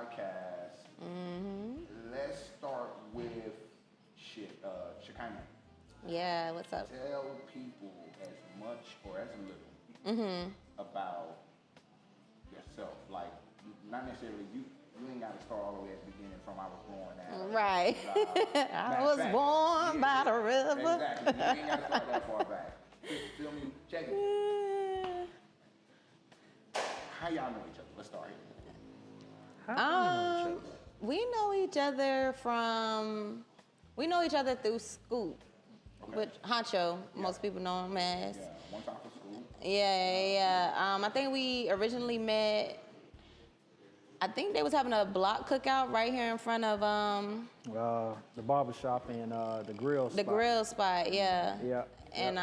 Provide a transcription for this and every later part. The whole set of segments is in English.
podcast. Let's start with Shekinah. Yeah, what's up? Tell people as much or as little about yourself. Like, not necessarily you ain't got to start all the way at the beginning from I was born at. Right. I was born by the river. Exactly. You ain't got to start that far back. Feel me? Check it. How y'all know each other? Let's start here. We know each other through school. Okay. Which Honcho, most people know him as. Yeah, one time for school. Yeah. I think we originally met. I think they was having a block cookout right here in front of the barbershop and the grill spot. The grill spot, yeah. Yeah. And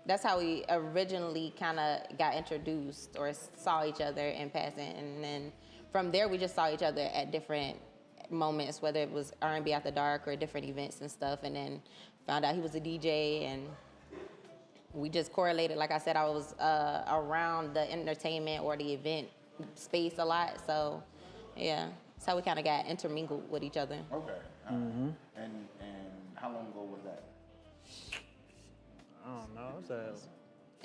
that's how we originally kind of got introduced or saw each other in passing, and then from there we just saw each other at different moments, whether it was R&B After Dark or different events and stuff, and then found out he was a DJ, and we just correlated. Like I said, I was around the entertainment or the event space a lot, so yeah, that's how we kind of got intermingled with each other. Okay. And how long ago was that? I don't know.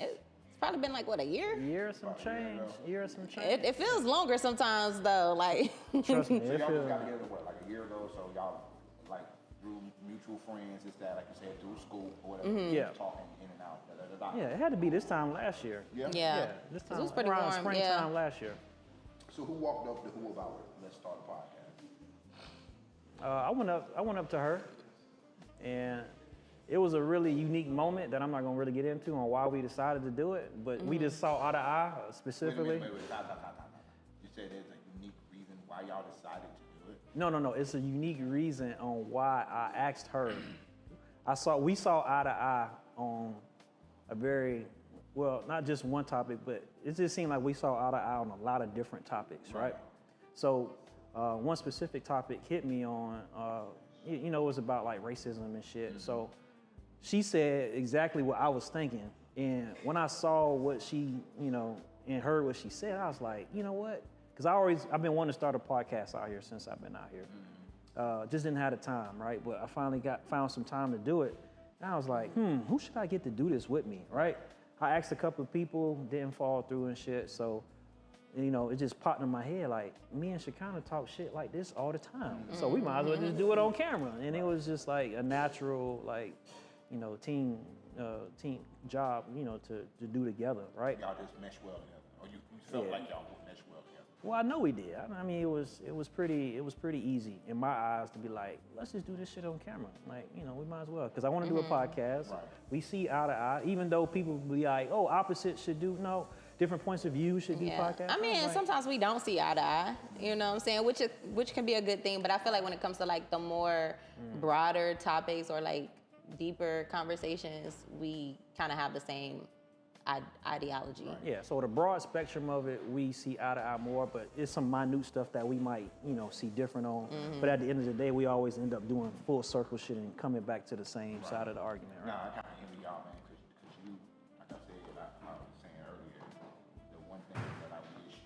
It's probably been like, what, a year? A year or some change. It feels longer sometimes though. Like, trust me, So it y'all feels. got together like a year ago. So y'all like through mutual friends, this that, like you said, through school or whatever. Yeah. Talking in and out. Yeah, it had to be this time last year. Yeah. This 'Cause time it was pretty around warm, springtime yeah. last year. So who walked up to who about it? Let's start a podcast. I went up to her, and it was a really unique moment that I'm not gonna really get into on why we decided to do it, but we just saw eye to eye specifically. Wait. Stop. You said there's a unique reason why y'all decided to do it. No. It's a unique reason on why I asked her. We saw eye to eye on a very, well, not just one topic, but it just seemed like we saw eye to eye on a lot of different topics, right? So one specific topic hit me on, it was about like racism and shit. So she said exactly what I was thinking. And when I saw what she, and heard what she said, I was like, you know what? Because I've been wanting to start a podcast out here since I've been out here. Just didn't have the time, right? But I finally found some time to do it. And I was like, who should I get to do this with me, right? I asked a couple of people, didn't fall through and shit. So, it just popped in my head, like, me and Shekinah talk shit like this all the time. So we might as well just do it on camera. And it was just like a natural, like, team job, to do together, right? Y'all just mesh well together, or you felt like y'all would mesh well together. Well, I know we did. I mean, it was pretty easy in my eyes to be like, let's just do this shit on camera. Like, we might as well, because I want to do a podcast. Right. We see eye to eye, even though people be like, oh, opposites should do different points of view should do podcasts. I mean, sometimes we don't see eye to eye, you know what I'm saying? Which can be a good thing, but I feel like when it comes to like the more broader topics or like deeper conversations, we kind of have the same ideology. Right. Yeah, so the broad spectrum of it, we see eye to eye more, but it's some minute stuff that we might, see different on. But at the end of the day, we always end up doing full circle shit and coming back to the same side of the argument, right? Nah, I kind of envy y'all, man, because you, like I said, I was saying earlier, the one thing that I wish,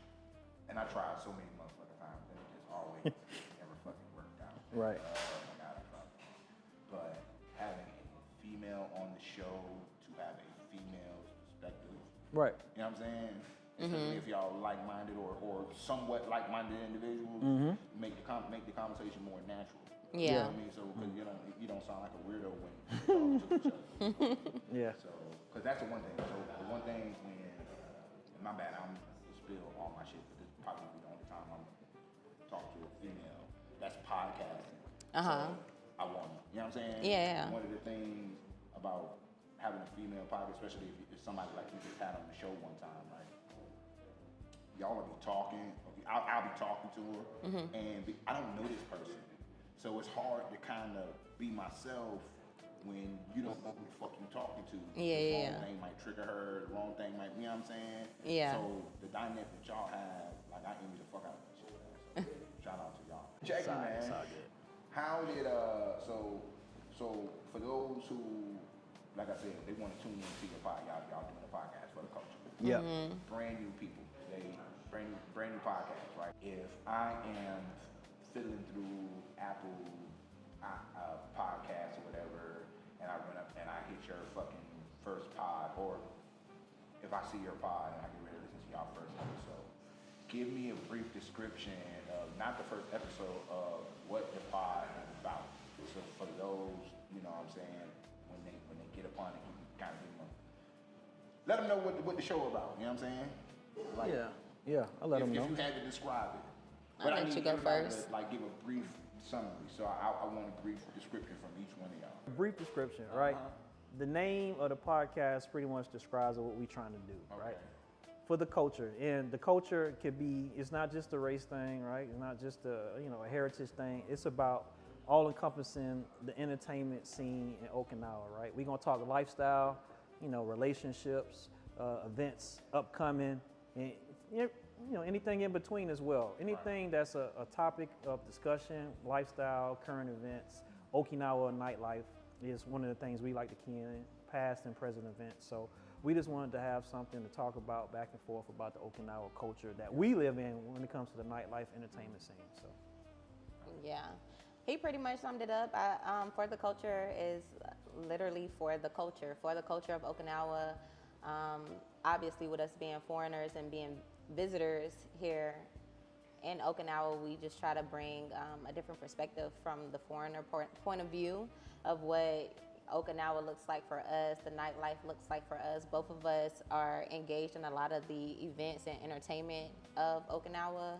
and I tried so many motherfucking times, and it just always never fucking worked out. Right. Oh my God, I tried. But having a female on the show, to have a female's perspective. Right. You know what I'm saying? Especially if y'all like-minded or somewhat like-minded individuals, make the conversation more natural. Yeah. You know what I mean? So, because you don't sound like a weirdo when you talk to each other. Yeah. So, because that's the one thing. So, the one thing when, my bad, I'm spill all my shit, but this probably be the only time I'm talking to a female. That's podcasting. So, I want, you know what I'm saying? Yeah. One of the things about having a female podcast, especially if somebody like you just had on the show one time, right? Y'all will be talking, I'll be talking to her, and I don't know this person. So it's hard to kind of be myself when you don't know who the fuck you talking to. The wrong thing might trigger her, the wrong thing might, you know what I'm saying? Yeah. So the dynamic that y'all have, like I envy the fuck out of that shit, man. So shout out to y'all. Check it, man. It's all good. How did, so for those who, like I said, they want to tune into your podcast, y'all doing a podcast for the culture. Yeah. Brand new people. They brand new podcast, right? If I am fiddling through Apple podcasts or whatever, and I run up and I hit your fucking first pod, or if I see your pod and I get ready to listen to y'all first episode, give me a brief description of, not the first episode, of what the pod is about. So for those, you know what I'm saying, when they get upon it, you can kind of give them, let them know what the show about, you know what I'm saying? Like, yeah, I'll let them know. If you had to describe it. I'll let you go first. Like give a brief summary. So I want a brief description from each one of y'all. Brief description, right? The name of the podcast pretty much describes what we're trying to do, right? For the culture. And the culture could be, it's not just a race thing, right? It's not just a heritage thing. It's about all encompassing the entertainment scene in Okinawa, right? We're gonna talk lifestyle, relationships, events upcoming, and anything in between as well. Anything that's a topic of discussion, lifestyle, current events, Okinawa nightlife is one of the things we like to key in, past and present events. So we just wanted to have something to talk about back and forth about the Okinawa culture that we live in when it comes to the nightlife entertainment scene. So yeah, he pretty much summed it up. For the culture is literally for the culture of Okinawa. Obviously, with us being foreigners and being visitors here in Okinawa, we just try to bring a different perspective from the foreigner point of view of what Okinawa looks like for us, the nightlife looks like for us. Both of us are engaged in a lot of the events and entertainment of Okinawa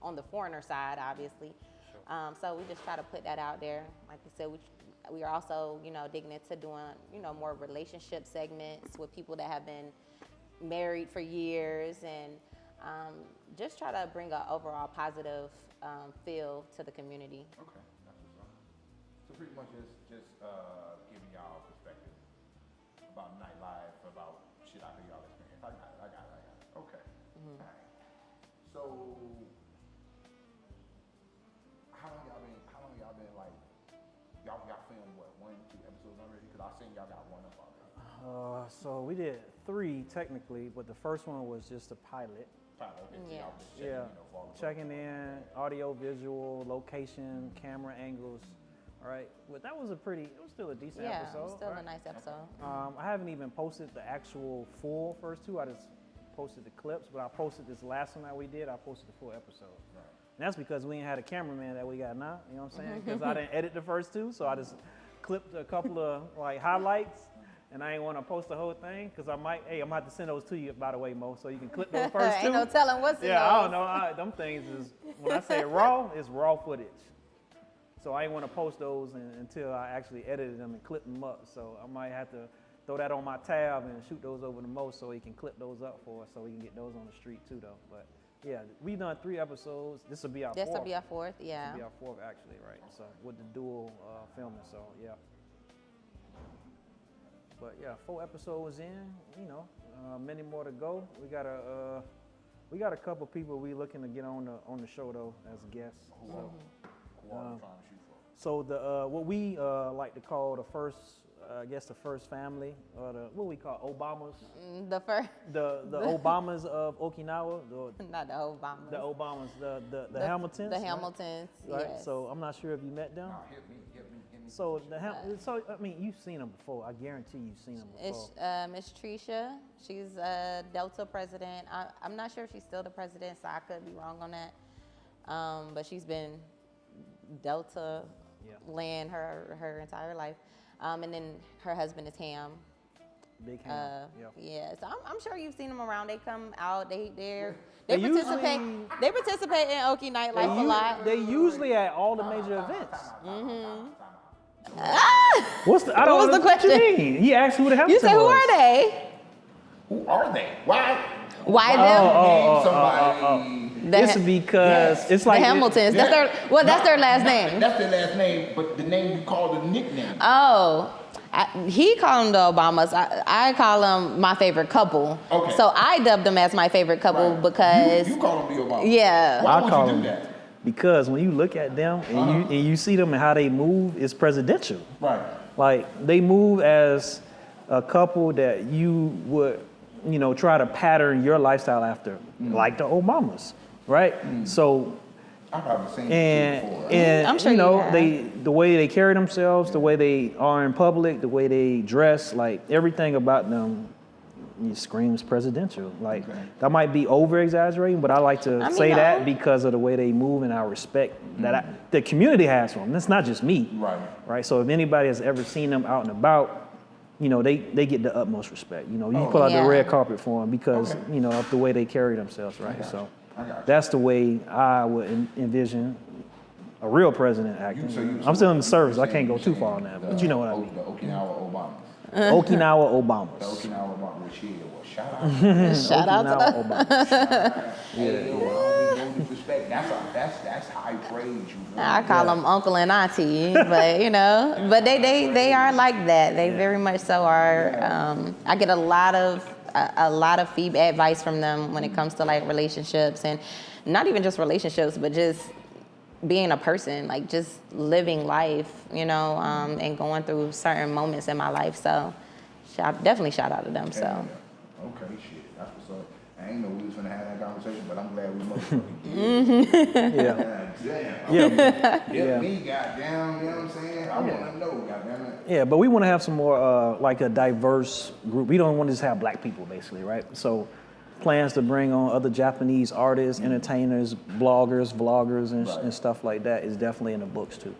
on the foreigner side, obviously. Sure. So we just try to put that out there. Like I said, we are also, digging into doing, more relationship segments with people that have been married for years, and just try to bring an overall positive feel to the community. Okay, that's what's up. So pretty much just giving y'all perspective about nightlife, about shit I think y'all experience. I got it. Okay. Mm-hmm. All right. So how long y'all been like, y'all filmed what, 1, 2 episodes already? Because I seen y'all got one up already. So we did 3 technically, but the first one was just a pilot. Okay. Yeah. Checking in, audio, visual, location, camera angles. All right, but that was it was still a decent episode. Yeah, still a nice episode. I haven't even posted the actual full first 2. I just posted the clips, but I posted this last one that we did. I posted the full episode. Right. And that's because we ain't had a cameraman that we got now. You know what I'm saying? Because I didn't edit the first 2, so I just clipped a couple of highlights. And I ain't want to post the whole thing because I'm gonna have to send those to you, by the way, Mo, so you can clip those first 2. Ain't no telling what's in those. I don't know. Them things is, when I say raw, it's raw footage. So I ain't want to post those until I actually edited them and clipped them up. So I might have to throw that on my tab and shoot those over to Mo so he can clip those up for us so we can get those on the street too, though. But yeah, we've done 3 episodes. This will be our 4th. This will be our 4th, yeah. This will be our 4th, actually, right? So with the dual filming, so yeah. But yeah, 4 episodes in, many more to go. We got a couple people we looking to get on the show though as guests. So the what we like to call the first, the first family, or what we call Obamas. The first. The Obamas of Okinawa. Not the Obamas. The Obamas, the Hamiltons. The Hamiltons. Right. Yes. So I'm not sure if you met them. No, hit me. So you've seen them before. I guarantee you've seen them before. It's Miss Tricia. She's Delta president. I'm not sure if she's still the president, so I could be wrong on that. But she's been Delta land her entire life. And then her husband is Ham. Big Ham. Yeah. So I'm sure you've seen them around. They come out. They participate. They participate in Oki nightlife a lot. They usually at all the major events. Mm-hmm. What's the question? What you mean? He asked who the Hamilton was. You said, who are they? Who are they? Why them? Somebody. It's because it's like the Hamiltons. That's their last name. That's their last name, but the name you call the nickname. Oh. He called them the Obamas. I call them my favorite couple. Okay. So I dubbed them as my favorite couple because you call them the Obamas. Yeah. Why would you do that? Because when you look at them and you see them and how they move, it's presidential. Right. Like they move as a couple that you would try to pattern your lifestyle after, like the Obamas, right? So, I've probably seen and it before. and I'm sure you have. the way they carry themselves, the way they are in public, the way they dress, like everything about them, it screams presidential. Like that might be over exaggerating, but I like to say that because of the way they move, and I respect that the community has for them. That's not just me, right? So if anybody has ever seen them out and about, they get the utmost respect. You pull out the red carpet for them because of the way they carry themselves, right? So that's the way I would envision a real president acting. I'm still in the service. I can't go too far on that, but you know what I mean. The Okinawa Obama. Okinawa Obamas. The Okinawa Obama. Well, shout out. Shout out to Obama. Respect. That's high praise. I call them uncle and auntie, but but they are like that. They very much so are. I get a lot of feedback, advice from them when it comes to like relationships, and not even just relationships, but just being a person, like just living life, and going through certain moments in my life. So, definitely shout out to them. So. Okay, shit. That's what's up. I ain't know we was gonna have that conversation, but I'm glad we motherfucking did. Damn. Me, goddamn, you know what I'm saying? I want to know, goddamn it. Yeah, but we want to have some more, like a diverse group. We don't want to just have black people, basically, right? So plans to bring on other Japanese artists, entertainers, bloggers, vloggers, and stuff like that is definitely in the books, too.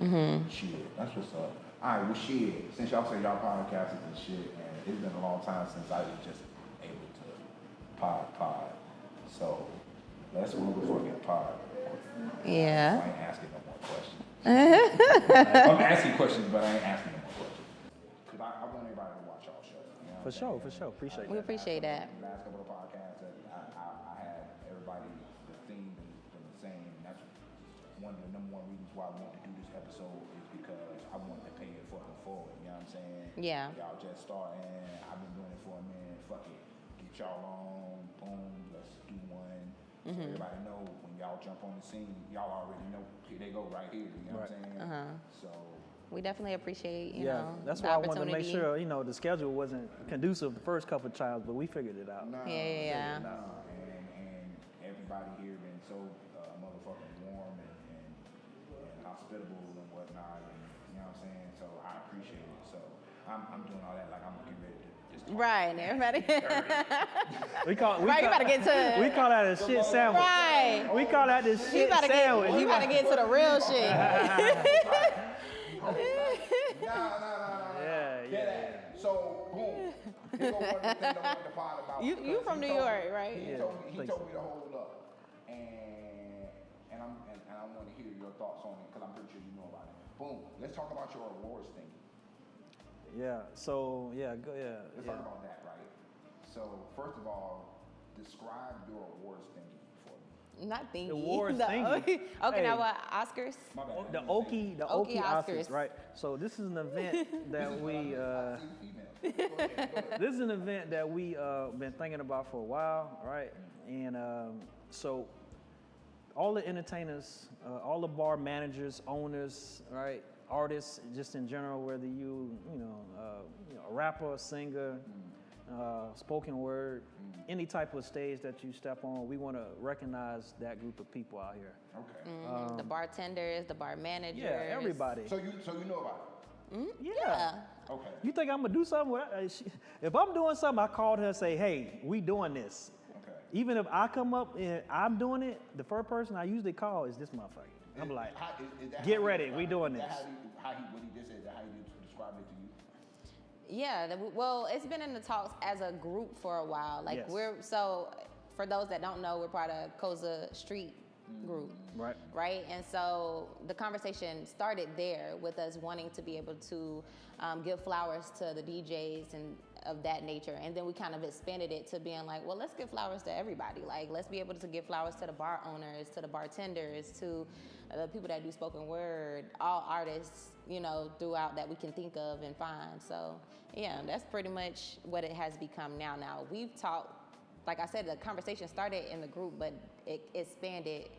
Okay. Shit, that's what's up. All right, well, shit, since y'all say y'all podcasters and shit, man, it's been a long time since I was just able to pod. So let's move before we get pod. Yeah. I ain't asking no more questions. I'm asking questions, but I ain't asking no more questions. Because I want everybody to watch y'all show. For sure. Appreciate We appreciate that. The last couple of podcasts, I had everybody, the theme been the same. And that's one of the number one reasons why I wanted to do this episode is because I wanted to pay it fucking forward. You know what I'm saying? Yeah. Y'all just starting. I've been doing it for a minute. Fuck it. Get y'all on. Boom. Let's do one. So everybody know when y'all jump on the scene, y'all already know. Here they go right here. You know what I'm saying? So. We definitely appreciate, that's the why I wanted to make opportunity. sure, the schedule wasn't conducive the first couple of times, but we figured it out. Yeah. And everybody here been so motherfucking warm and hospitable and whatnot, and you know what I'm saying? So I appreciate it. So I'm doing all that like I'm getting ready to just talk. Right, everybody. We call you better get to we call that a shit sandwich. Right. We call that the shit sandwich. You gotta get to the real shit. No. Yeah. So boom. Here go one of the things I wanted to pod about. You from New York, right? He told me to hold up, and I want to hear your thoughts on it because I'm pretty sure you know about it. Boom. Let's talk about your awards thing. Yeah. So Let's talk about that, right? So first of all, describe your awards thingy for me. Not thingy. The awards thingy. Okinawa Oscars. My bad. The Oki Oscars, right? So this is an event that we this is an event that we been thinking about for a while, right? And so all the entertainers, all the bar managers, owners, right, artists, just in general, whether a rapper, a singer, spoken word, any type of stage that you step on, we want to recognize that group of people out here. Okay. The bartenders, the bar managers. Yeah, everybody. So you know about it? Yeah. Okay. You think I'm gonna do something? If I'm doing something, I called her and say, "Hey, we doing this." Okay. Even if I come up and I'm doing it, the first person I usually call is this motherfucker. I'm like, "Get ready, we doing this." What he just said, is that how you describe it to you? Yeah, well, it's been in the talks as a group for a while. Like for those that don't know, we're part of Koza Street group. Right. And so the conversation started there with us wanting to be able to give flowers to the DJs and of that nature. And then we kind of expanded it to being like, well, let's give flowers to everybody. Like, let's be able to give flowers to the bar owners, to the bartenders, to the people that do spoken word, all artists, throughout that we can think of and find. So yeah, that's pretty much what it has become now. Now we've talked, like I said, the conversation started in the group, but it expanded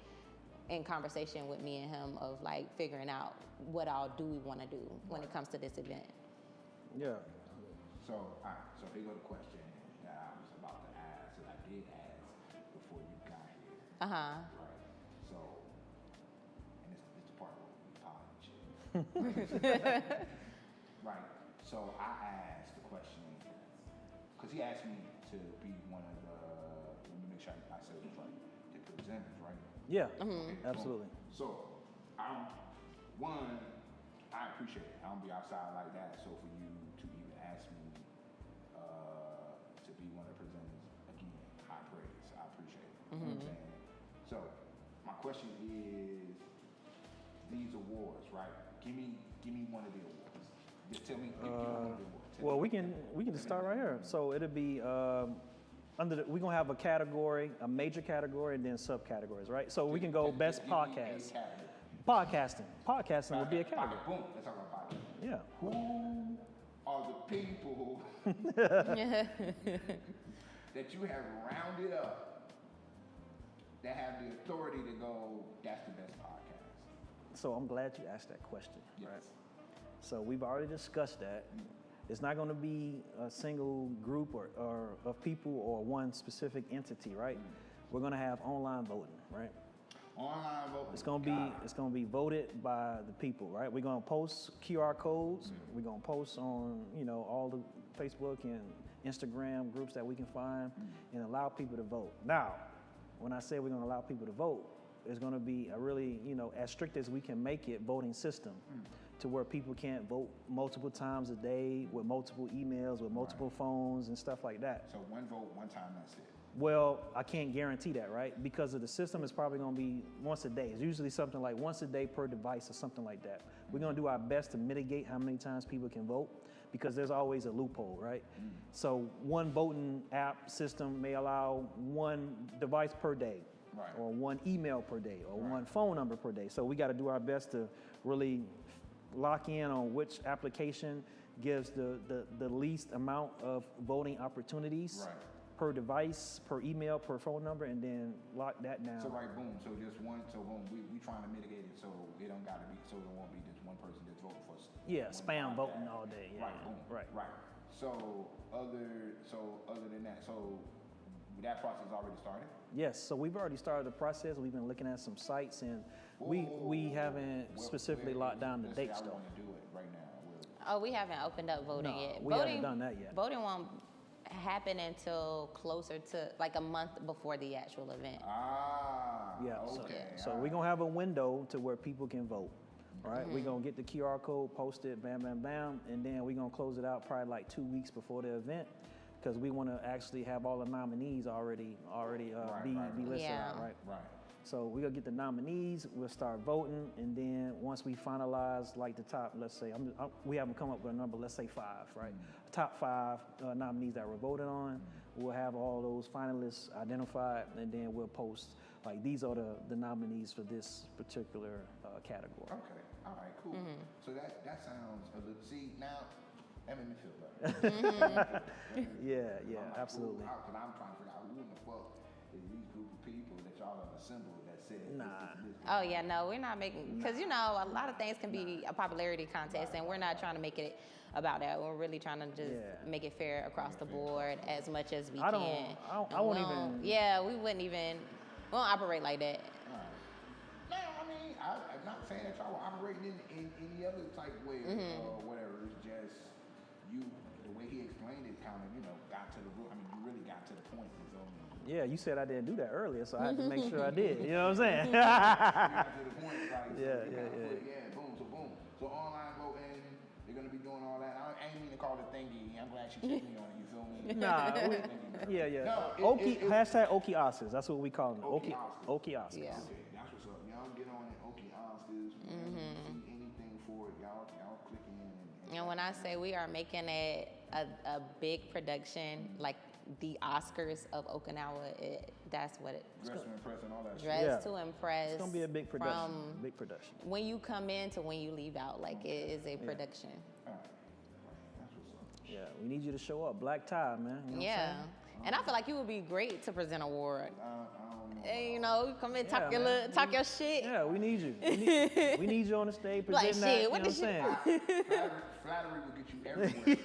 in conversation with me and him of like figuring out what all do we want to do when it comes to this event. Yeah. So, all right. So here go the question that I was Uh-huh. Right. So, and it's the part where we pie and shit. Right. So I asked the question, because he asked me to be one of the, let me make sure I said this right, the presenters, right? Yeah, Okay, absolutely. boom. So, I appreciate it. I don't be outside like that. So for you to even ask me to be one of the presenters, again, high praise. I appreciate it. You know what I'm saying? So my question is, these awards, right? Give me one of the awards. Just tell me. Give me one of the awards. Well, we can just start right here. So it'll be we're gonna have a category, a major category, and then subcategories, right? So we can go best podcast. Podcasting would be a category. Boom. Let's talk about podcasting. Yeah. Who are the people that you have rounded up that have the authority to go, that's the best podcast? So I'm glad you asked that question. Yes. Right? So we've already discussed that. It's not going to be a single group or of people or one specific entity, right? We're going to have online voting, right? Online voting. It's gonna be voted by the people, right? We're gonna post QR codes. We're gonna post on all the Facebook and Instagram groups that we can find, and allow people to vote. Now, when I say we're gonna allow people to vote, it's gonna be a really as strict as we can make it voting system, to where people can't vote multiple times a day with multiple emails, with multiple phones and stuff like that. So one vote, one time, that's it. Well, I can't guarantee that, right? Because of the system, it's probably going to be once a day. It's usually something like once a day per device or something like that. We're going to do our best to mitigate how many times people can vote, because there's always a loophole, right? So one voting app system may allow one device per day, or one email per day, or one phone number per day. So we got to do our best to really lock in on which application gives the least amount of voting opportunities. Per device, per email, per phone number, and then lock that down. So boom. So just one. So boom. We trying to mitigate it so it don't gotta be. So it won't be just one person that's voting for us. Yeah, spam voting all day. Yeah, Boom. Right. So other than that, so that process already started. Yes. So we've already started the process. We've been looking at some sites, and we haven't specifically locked down the dates though. I want to do it right now. Oh, we haven't opened up voting yet. We haven't done that yet. Voting won't happen until closer to like a month before the actual event. Yeah. Okay. So we're gonna have a window to where people can vote. Right. We're gonna get the QR code posted, bam, bam, bam, and then we're gonna close it out probably like 2 weeks before the event, because we want to actually have all the nominees already be listed out, right? So we're gonna get the nominees, we'll start voting, and then once we finalize like the top, let's say, we haven't come up with a number, let's say 5, right? Top 5 nominees that were voted on, we'll have all those finalists identified, and then we'll post, like, these are the nominees for this particular category. Okay, all right, cool. So that sounds a little, see, now, that made me feel better. Yeah, absolutely. Because I'm trying to figure out who in the fuck is these group of people that y'all have assembled that said this. Oh yeah, no, we're not making, because a lot of things can be a popularity contest, and we're not trying to make it about that. We're really trying to just make it fair across the board as much as we can. I won't even. Yeah, we won't operate like that. No, I mean, I'm not saying that y'all were operating in any other type way or whatever. It's just the way he explained it kind of, got to the root. I mean, you really got to the point. So, yeah, you said I didn't do that earlier, so I had to make sure I did. You know what I'm saying? you got to the point, like, boom. So online voting, they're gonna be doing all that. I ain't mean to call it thingy. I'm glad she took me on it. You feel me? Yeah. No, hashtag Okie Oscars. That's what we call them. Okie Oscars. Yeah. Okay, that's what's up. Y'all get on it. Okie Oscars. See anything for it? Y'all click in. And when I say we are making it a big production, like the Oscars of Okinawa, that's what it. Dress to impress and all that. Dress to impress. It's gonna be a big production. From big production. when you come in to when you leave out, like, it is a production. All right. That's what's up. Yeah, we need you to show up. Black tie, man. You know what I'm saying? And I feel like you would be great to present an award. I don't know. And, come in, talk your shit. Yeah, we need you. We need you on the stage presenting that. Shit, You know what I'm saying? Flattery will get you everywhere.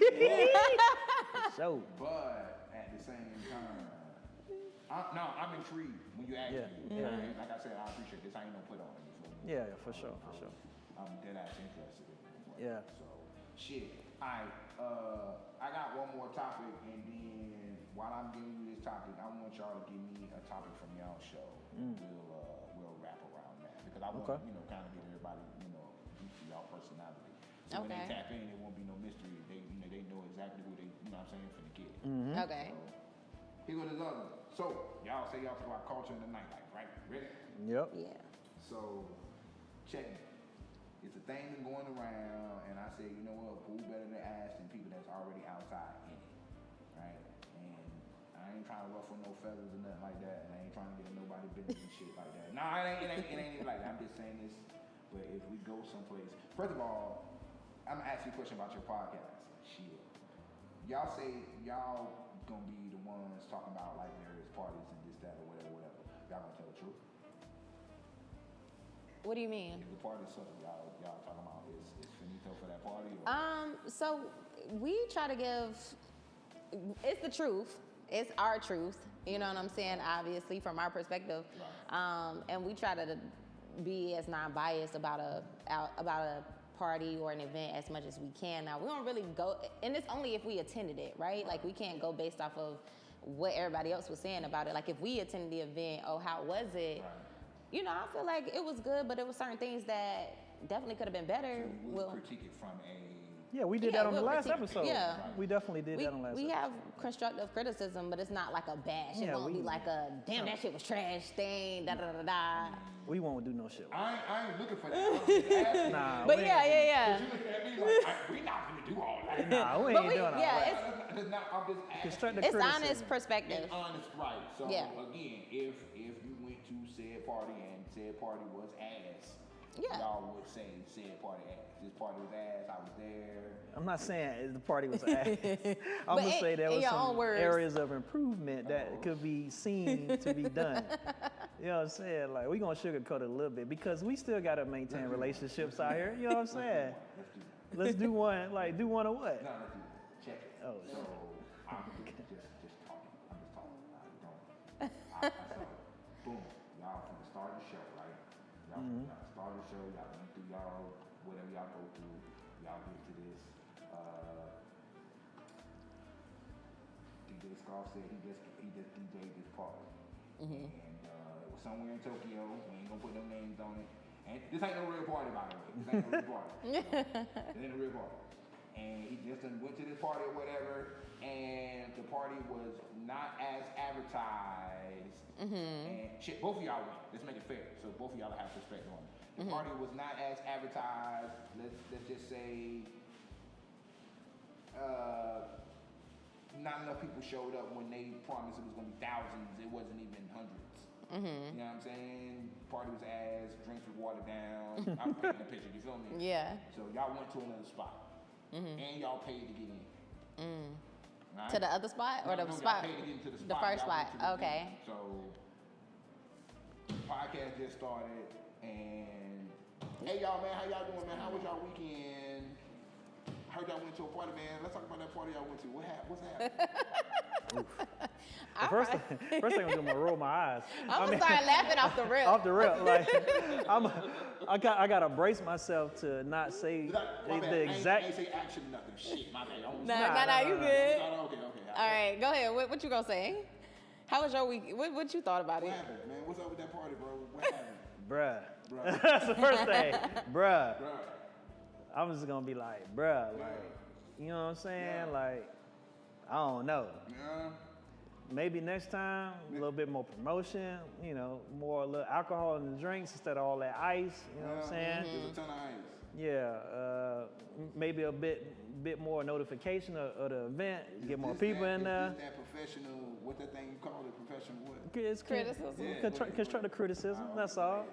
So. But at the same time, I'm intrigued when you ask me. And like I said, I appreciate this. I ain't no put on it. You feel me? Yeah, for sure. I'm dead ass interested in it. Yeah. So, shit. Alright, I got one more topic, and then while I'm giving you this topic, I want y'all to give me a topic from y'all show. We'll wrap around that because I want to, kind of get everybody, deep to y'all personality. So when they tap in, it won't be no mystery. They know exactly who they, finna get. Okay. So, here go this other one. So, y'all say y'all talk about culture in the nightlife, right? Ready? Yep. Yeah. So, check it. It's a thing that's going around, and I say, you know what? Who better to ask than people that's already outside in it, right? And I ain't trying to ruffle no feathers or nothing like that, and I ain't trying to get in nobody's business and shit like that. No, it ain't even like that. I'm just saying this. But if we go someplace, first of all, I'm gonna ask you a question about your podcast. Shit. Y'all say y'all gonna be the ones talking about like various parties and this, that, or whatever. Y'all gonna tell the truth? What do you mean? If the party sucks, y'all talking about is finito for that party? Or? So we try to give, it's the truth. It's our truth. You know what I'm saying? Obviously, from our perspective. Right. And we try to be as non-biased about a party or an event as much as we can. Now, we don't really go, and it's only if we attended it, right? Like, we can't go based off of what everybody else was saying about it. Like, if we attended the event, how was it? Right. I feel like it was good, but there were certain things that definitely could have been better. So we'll critique it from a... Yeah, we did that on the last episode. Yeah. We definitely did that on the last episode. We have constructive criticism, but it's not like a bash. It won't be like a, damn, that shit was trash thing, da-da-da-da. We won't do no shit. I ain't looking for that. Nah. But yeah. You looking at me like, we not gonna do all that. Nah, we ain't doing all that. I'm just asking. Constructive it's criticism. honest perspective. It's honest, right. So again, if you went to said party and said party was ass, y'all would say said party ass. This party was ass, I was there. I'm not saying the party was ass. I'm going to say there was some areas of improvement that could be seen to be done. You know what I'm saying? Like, we're going to sugarcoat it a little bit because we still got to maintain relationships out here. You know what I'm saying? Let's do one. Like, do one or what? No, let's do it. Check it. Oh, so, I'm just talking. I'm just talking. I boom. Y'all from the start of the show, right? Y'all from the start of the show, y'all went through y'all, whatever y'all go through, y'all get to this. DJ Scarf said he just DJ'd this party. And it was somewhere in Tokyo. We ain't gonna put no names on it. And this ain't no real party, by the way. This ain't no real party. This ain't a real party. And he just went to this party or whatever, and the party was not as advertised. And shit, both of y'all went. Let's make it fair, so both of y'all have respect on it. The party was not as advertised. Let's just say not enough people showed up when they promised it was gonna be thousands. It wasn't even hundreds. You know what I'm saying? Party was ass, drinks were watered down. I'm painting a picture, you feel me? Yeah. So y'all went to another spot. And y'all paid to get in. Right? To the other spot or the spot? Y'all paid to get into the spot. The first spot. Okay. So podcast just started, and hey y'all, man, how y'all doing, man? How was y'all weekend? Heard y'all went to a party, man. Let's talk about that party y'all went to. What's happening? First thing I'm doing, I'm gonna roll my eyes. I'm gonna start laughing off the rip. Off the rip, like I gotta brace myself to not say the exact. I ain't say action nothing. Shit, my bad. Nah, you good. Okay. All right, go ahead. What you gonna say? How was your week? What you thought about it? What happened, man? What's up with that party, bro? What happened? Bruh. That's the first thing. Bruh. I'm just gonna be like, bruh, like, you know what I'm saying? Like, I don't know. Yeah. Maybe next time, a little bit more promotion, more little alcohol in the drinks instead of all that ice, you know what I'm saying? There's a ton of ice. Yeah, maybe a bit more notification of the event, get more people in there. Is that professional, what that thing you call it, professional what? It's criticism. Constructive criticism, that's all.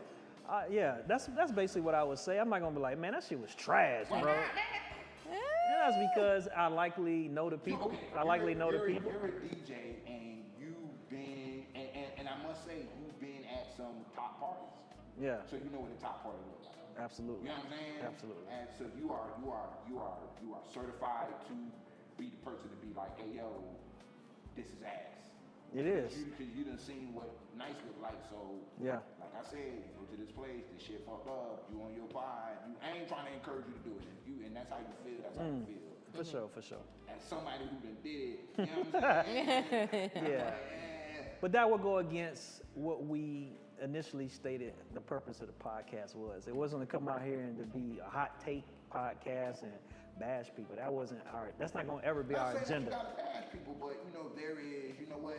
Yeah, that's basically what I would say. I'm not gonna be like, man, that shit was trash, bro. And that's because I likely know the people. You're a DJ and you've been, and I must say, you've been at some top parties. Yeah. So you know what a top party looks like. Absolutely. You know what I'm saying? Absolutely. And so you are certified to be the person to be like, hey yo, this is ass. It is. Because you done seen what nice look like, so Yeah. like I said, go to this place, this shit fucked up, you on your pod, I ain't trying to encourage you to do it. And that's how you feel, that's how you feel. For sure. As somebody who done did it, you know what I'm saying? Yeah. But that would go against what we initially stated the purpose of the podcast was. It wasn't to come out here and to be a hot take podcast and bash people. That wasn't that's not gonna ever be our agenda. You gotta bash people, but you know, there is, you know what?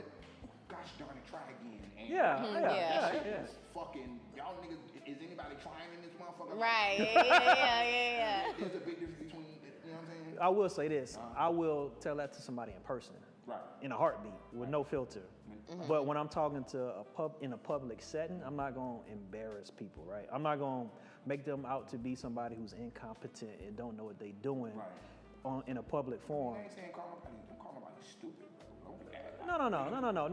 Gosh darn it, try again. And Yeah. fucking, y'all niggas, is anybody trying in this motherfucker? Right. Yeah. There's a big difference between, you know what I'm saying? I will say this. I will tell that to somebody in person. Right. In a heartbeat, with no filter. But when I'm talking to in a public setting, I'm not gonna embarrass people, right? I'm not gonna make them out to be somebody who's incompetent and don't know what they're doing in a public forum. I ain't saying call nobody stupid, bro. No.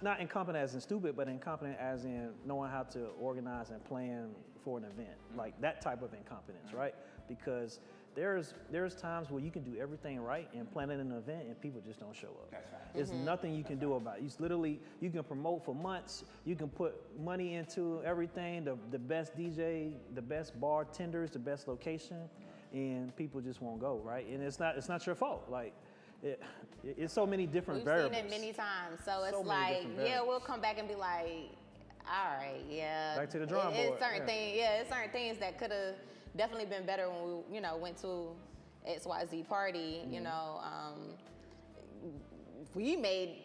Not incompetent as in stupid, but incompetent as in knowing how to organize and plan for an event, like that type of incompetence, right? Because there's times where you can do everything right and plan an event and people just don't show up. That's right. There's nothing you can do about it. It's literally, you can promote for months, you can put money into everything, the best DJ, the best bartenders, the best location, and people just won't go, right? And it's not your fault. Like, it's so many different variables. We've seen it many times, so it's like, we'll come back and be like, all right, yeah. Back to the drawing board. It's certain things that could have definitely been better when we, went to XYZ party. You know, we made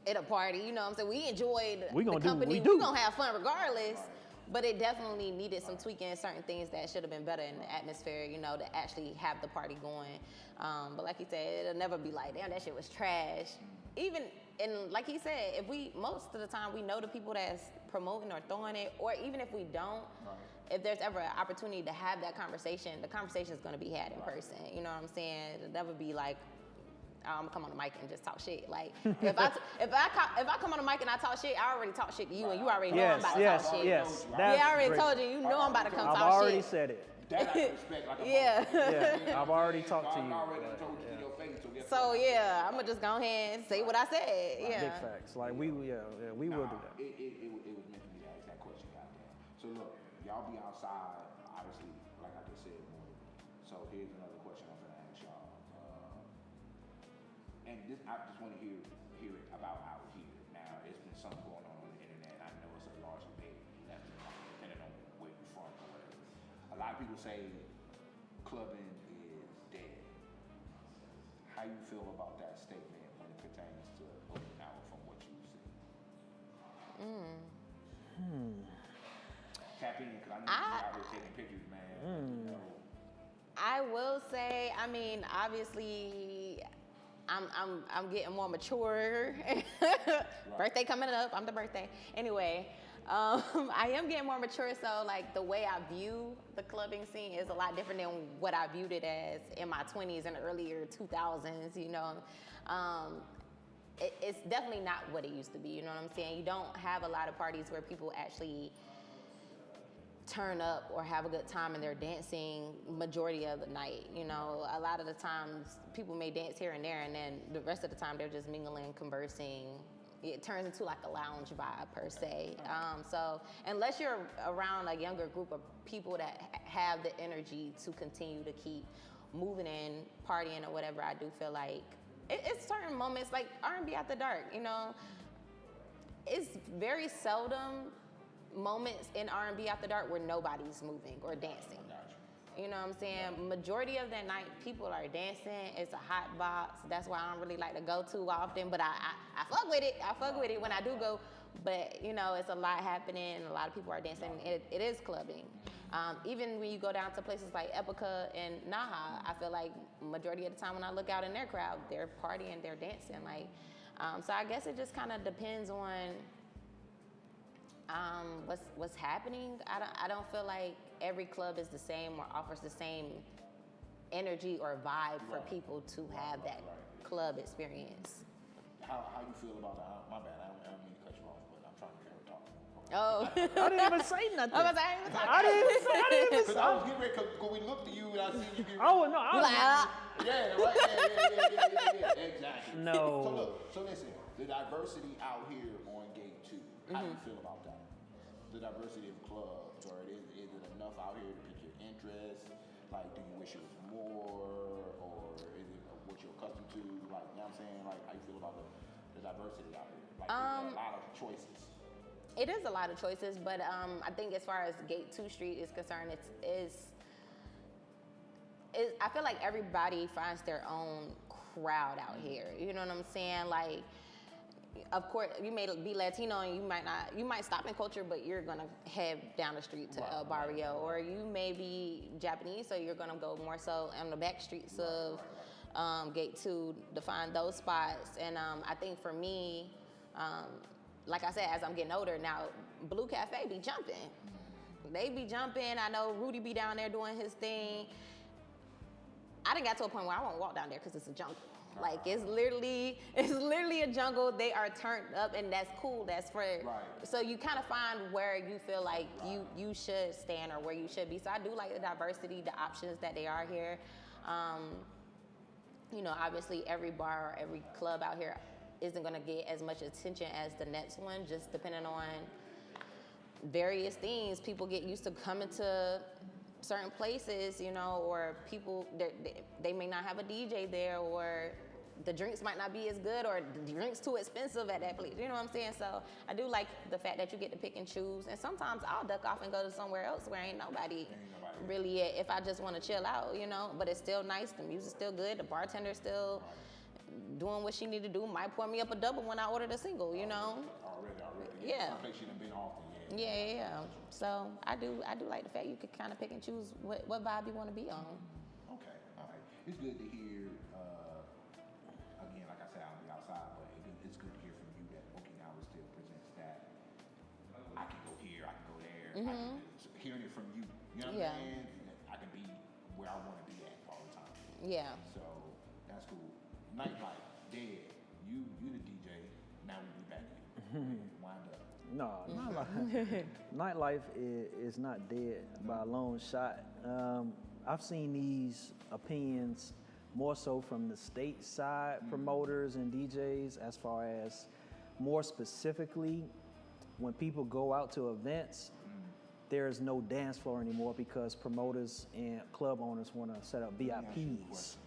it a party. You know what I'm saying? We enjoyed the company. We're gonna have fun regardless. But it definitely needed some tweaking, certain things that should have been better in the atmosphere, to actually have the party going. But like he said, it'll never be like, damn, that shit was trash. Even, and like he said, most of the time we know the people that's promoting or throwing it, or even if we don't, if there's ever an opportunity to have that conversation, the conversation is gonna be had in person. You know what I'm saying? It'll never be like, I'm gonna come on the mic and just talk shit. Like if I come on the mic and I talk shit, I already talk shit to you, and you already know I'm about to talk shit. Yes. I already told you. You know I'm about to come talk shit. I've already said it. That I respect like a Yeah, I've already talked to you. I already told you in your face. So I'm gonna just go ahead and say what I said. Yeah. Big facts. Like we will do that. It was meant for me to ask that question, goddamn. So look, y'all be outside, obviously, like I just said. So here's another question I'm gonna ask y'all. And this, I just want to hear it about out here. Now, there's been something going on the internet. I know it's a large debate, left and right, depending on where you're from or whatever. A lot of people say clubbing is dead. How you feel about that statement when it pertains to open hour from what you see? Tap in, because I know you're out here taking pictures, man. I will say, I mean, obviously, I'm getting more mature. Birthday coming up. I'm the birthday. Anyway, I am getting more mature. So like the way I view the clubbing scene is a lot different than what I viewed it as in my 20s and earlier 2000s. It's definitely not what it used to be. You know what I'm saying? You don't have a lot of parties where people actually turn up or have a good time and they're dancing majority of the night. A lot of the times people may dance here and there, and then the rest of the time they're just mingling, conversing. It turns into like a lounge vibe per se. So unless you're around a younger group of people that have the energy to continue to keep moving and partying or whatever, I do feel like it's certain moments like R&B after dark. It's very seldom moments in R&B after dark where nobody's moving or dancing. You know what I'm saying? Majority of that night, people are dancing. It's a hot box. That's why I don't really like to go too often, but I fuck with it. I fuck with it when I do go. But, it's a lot happening. A lot of people are dancing. It is clubbing. Even when you go down to places like Ep.4 and Naha, I feel like majority of the time when I look out in their crowd, they're partying, they're dancing. So I guess it just kind of depends on what's happening. I don't feel like every club is the same or offers the same energy or vibe for people to have that club experience. How you feel about that? My bad, I don't mean to cut you off, but I'm trying to talk. Oh. I didn't even say nothing. I didn't even say. Because I was getting ready, because we looked at you and I see you get Oh, no. You like, Yeah, right. Yeah, exactly. No. So listen, The diversity out here on Gate 2, how do you feel about that? The diversity of clubs, or is it enough out here to pique your interest? Like, do you wish it was more, or is it what you're accustomed to? Like, you know what I'm saying? Like, how you feel about the diversity out here? Like, there's a lot of choices. It is a lot of choices, but I think as far as Gate 2 Street is concerned, I feel like everybody finds their own crowd out here. You know what I'm saying? Like, of course, you may be Latino and you might stop in Culture, but you're gonna head down the street to El Barrio, or you may be Japanese, so you're gonna go more so on the back streets of Gate 2 to find those spots. And I think for me, like I said, as I'm getting older now, Blue Cafe be jumping. They be jumping. I know Rudy be down there doing his thing. I done got to a point where I won't walk down there because it's a jungle. Like, it's literally a jungle. They are turned up, and that's cool. That's for so you kind of find where you feel like you should stand or where you should be. So I do like the diversity, the options that they are here. You know, obviously every bar or every club out here isn't gonna get as much attention as the next one, just depending on various things. People get used to coming to certain places, you know, or people, they may not have a DJ there, or the drinks might not be as good, or the drinks too expensive at that place. You know what I'm saying? So I do like the fact that you get to pick and choose. And sometimes I'll duck off and go to somewhere else where ain't nobody really at, if I just want to chill out, you know. But it's still nice. The music's still good. The bartender's still doing what she need to do. Might pour me up a double when I ordered a single, you know. Already. Yeah. Some places you've been often. Yeah. So I do like the fact you could kind of pick and choose what vibe you want to be on. Okay, all right. It's good to hear. Again, like I said, I'll be outside, but it's good to hear from you that Okinawa still presents that. I can go here, I can go there. Hearing it from you, you know what I'm saying? I can be where I want to be at all the time. Yeah. So that's cool. Nightlife, dead. You the DJ. Now we be back in. Wind up. No, nightlife is not dead by a long shot. I've seen these opinions more so from the state side promoters and DJs, as far as more specifically when people go out to events, there's no dance floor anymore because promoters and club owners want to set up VIPs.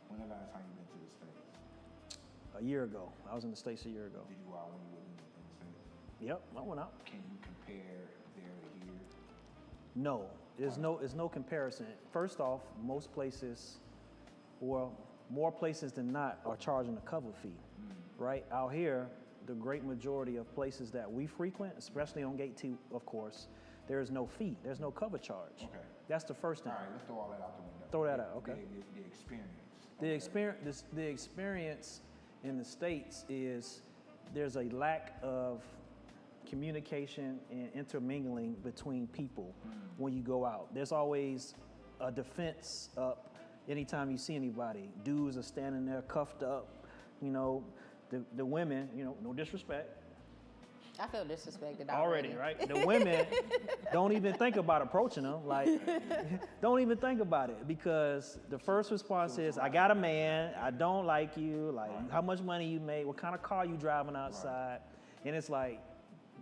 When the last time you been to the States? A year ago. I was in the States a year ago. Did you go out when you were in the States? Yep, I went out. Can you compare there to here? No, there's no comparison. First off, most places, well, more places than not, are charging a cover fee, right? Out here, the great majority of places that we frequent, especially on Gate 2, of course, there is no fee. There's no cover charge. Okay. That's the first thing. All right, let's throw all that out the window. Throw that out, okay. The experience. The experience in the States is there's a lack of communication and intermingling between people when you go out. There's always a defense up anytime you see anybody. Dudes are standing there cuffed up, you know, the women, you know, no disrespect. I feel disrespected already, right? The women don't even think about approaching them. Like, don't even think about it, because the first response is, I got a man, I don't like you, like, how much money you make, what kind of car you driving outside. And it's like,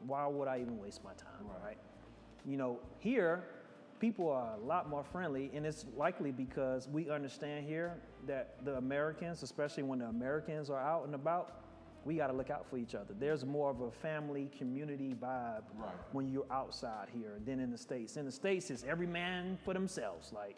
why would I even waste my time, right? You know, here, people are a lot more friendly, and it's likely because we understand here that the Americans, especially when the Americans are out and about, we got to look out for each other. There's more of a family, community vibe when you're outside here than in the States. In the States, it's every man for themselves. Like,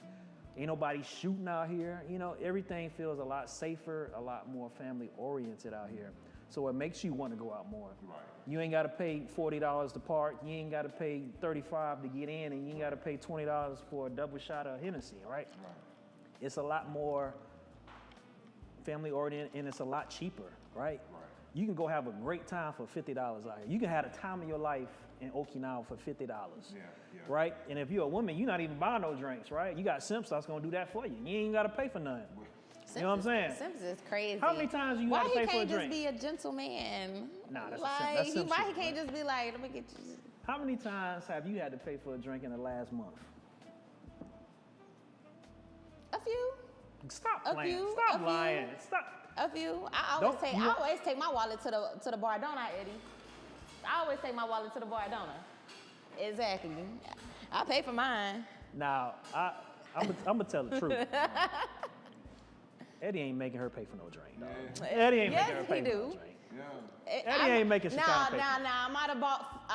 ain't nobody shooting out here. You know, everything feels a lot safer, a lot more family oriented out here. So it makes you want to go out more. Right. You ain't got to pay $40 to park. You ain't got to pay $35 to get in, and you ain't got to pay $20 for a double shot of Hennessy, right? It's a lot more family oriented, and it's a lot cheaper, right? You can go have a great time for $50 out here. You can have the time of your life in Okinawa for $50, right? And if you're a woman, you're not even buying no drinks, right? You got Simps that's gonna do that for you. You ain't gotta pay for nothing. You know what I'm saying? Simps is crazy. How many times you gotta pay for a drink? Why he can't just be a gentleman? Nah, that's like, a Simp. Why he can't just be like, let me get you. How many times have you had to pay for a drink in the last month? A few. Stop playing. Stop lying. Stop. A few. I always take my wallet to the bar, don't I, Eddie? I always take my wallet to the bar, don't I? Exactly. I pay for mine. Now, I'm gonna tell the truth. Eddie ain't making her pay for no drink, dog. Eddie ain't making her pay for no drink. Eddie ain't making Shekinah pay. Nah, I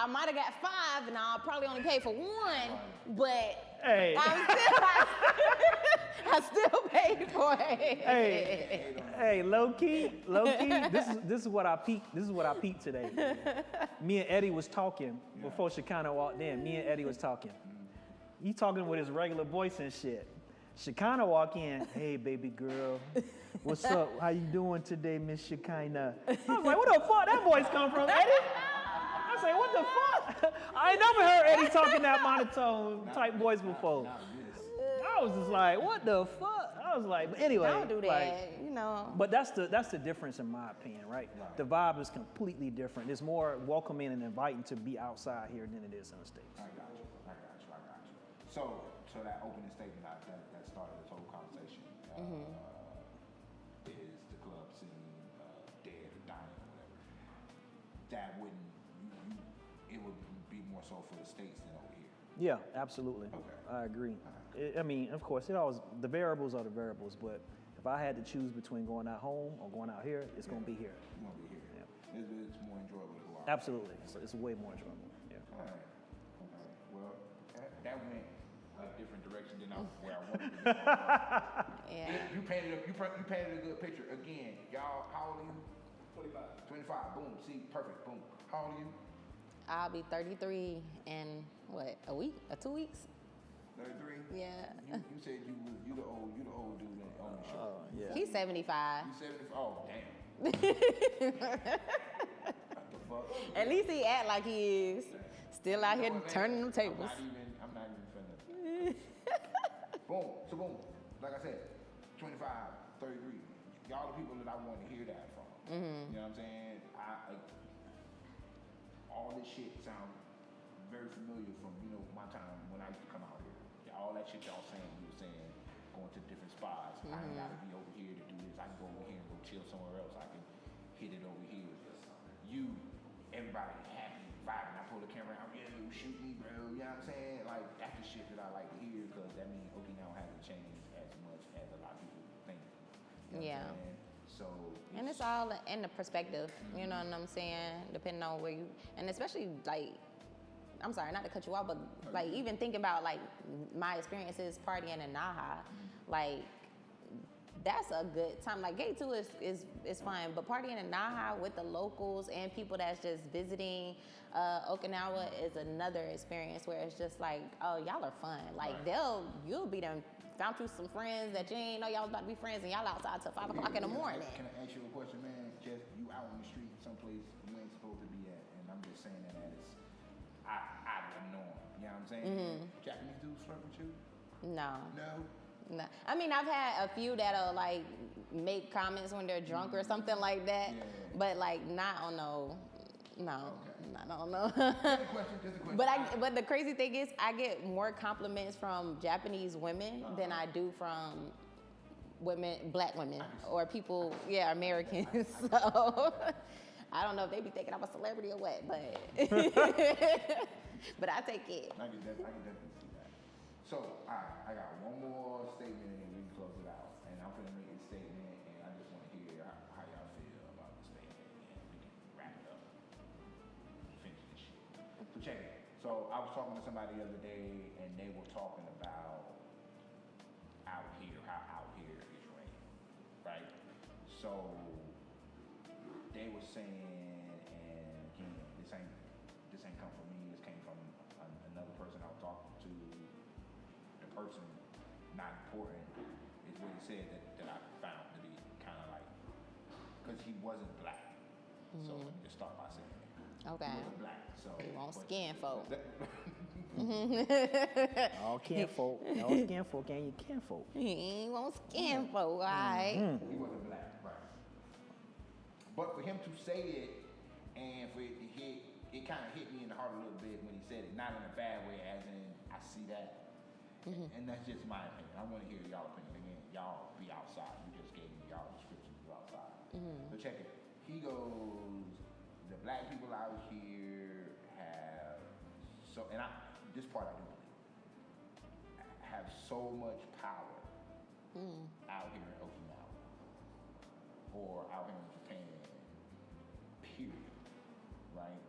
might have got 5, and I'll probably only pay for 1, but hey, I still paid for it. Hey, low key. This is what I peeped. This is what I peeped today. Me and Eddie was talking before Shekinah walked in. Me and Eddie was talking. He talking with his regular voice and shit. Shekinah walk in, hey baby girl, what's up? How you doing today, Miss Shekinah? I was like, what the fuck that voice come from, Eddie? I was like, what the fuck? I ain't never heard Eddie talking that monotone type voice before. I was just like, what the fuck? I was like, but anyway. Don't do that, like, you know. But that's the difference in my opinion, right? The vibe is completely different. It's more welcoming and inviting to be outside here than it is in the States. I got you. So that opening statement that started this whole conversation is the club scene dead or dying or whatever. That wouldn't, it would be more so for the States than over here. Yeah, absolutely. Okay. I agree. I mean, of course, the variables are the variables, but if I had to choose between going out home or going out here, it's going to be here. It's going to be here. Yeah. It's more enjoyable to go out. Absolutely. It's way more enjoyable. Yeah. All right. Well, that went a different direction than where I wanted to go. Yeah. You painted a good picture. Again, y'all, how old are you? 25. Boom. See, perfect. Boom. How old are you? I'll be 33 in what, a week or 2 weeks? 33. Yeah. You said you the old dude on the show. Oh yeah. He's 75. You 75. Oh damn. What the fuck? At least he act like he is. Still out here turning them tables. I'm not even finna. Boom. So boom. Like I said, 25, 33. Y'all the people that I want to hear that from. You know what I'm saying? All this shit sounds very familiar from, my time when I used to come out here. Yeah, all that shit y'all saying, we were saying, going to different spots. I ain't gotta be over here to do this. I can go over here and go chill somewhere else. I can hit it over here. Everybody happy, vibing. I pull the camera out, you shoot me, bro. You know what I'm saying? Like, that's the shit that I like to hear because that means Okinawa hasn't changed as much as a lot of people think. You know what I'm saying? So And it's all in the perspective, you know what I'm saying? Depending on where you, and especially like, I'm sorry, not to cut you off, but like even thinking about like my experiences partying in Naha, like that's a good time. Like Gay 2 is fun, but partying in Naha with the locals and people that's just visiting Okinawa is another experience where it's just like, oh, y'all are fun. Like you'll be done found you some friends that you ain't know y'all was about to be friends and y'all outside till 5 o'clock in the morning. Can I ask you a question, man? Just you out on the street someplace you ain't supposed to be at, and I'm just saying that as out of the norm. You know what I'm saying? Japanese dudes flirt with you? No. No? I mean, I've had a few that'll like make comments when they're drunk or something like that, but like not on no. I don't know. Just a question. But the crazy thing is, I get more compliments from Japanese women than I do from black women, or people, Americans. So I don't know if they be thinking I'm a celebrity or what, but but I take it. I can definitely see that. So, all right, I got one more statement and then we can close it out. And I'm gonna make a statement, and I just want to hear how y'all feel about the statement, and we can wrap it up. Finish this shit. So check it. So I was talking to somebody the other day, and they were talking about how out here is raining, right? So they were saying, and again, this ain't come from me. This came from another person I was talking to. The person, not important, is what he said that I found to be kind of like, because he wasn't black. So just start by saying that. Okay. He wasn't black, so. He won't skin folk. All kinfolk, and you kinfolk. He won't skin folk, all right? He wasn't black, right. But for him to say it, and for it to hit, it kind of hit me in the heart a little bit when he said it. Not in a bad way, as in, I see that. And that's just my opinion. I want to hear y'all opinion. Again, y'all be outside. You just gave me y'all description of outside. So check it. He goes, the black people out here have this part I do believe, have so much power out here in Okinawa or out here in Japan, period, right?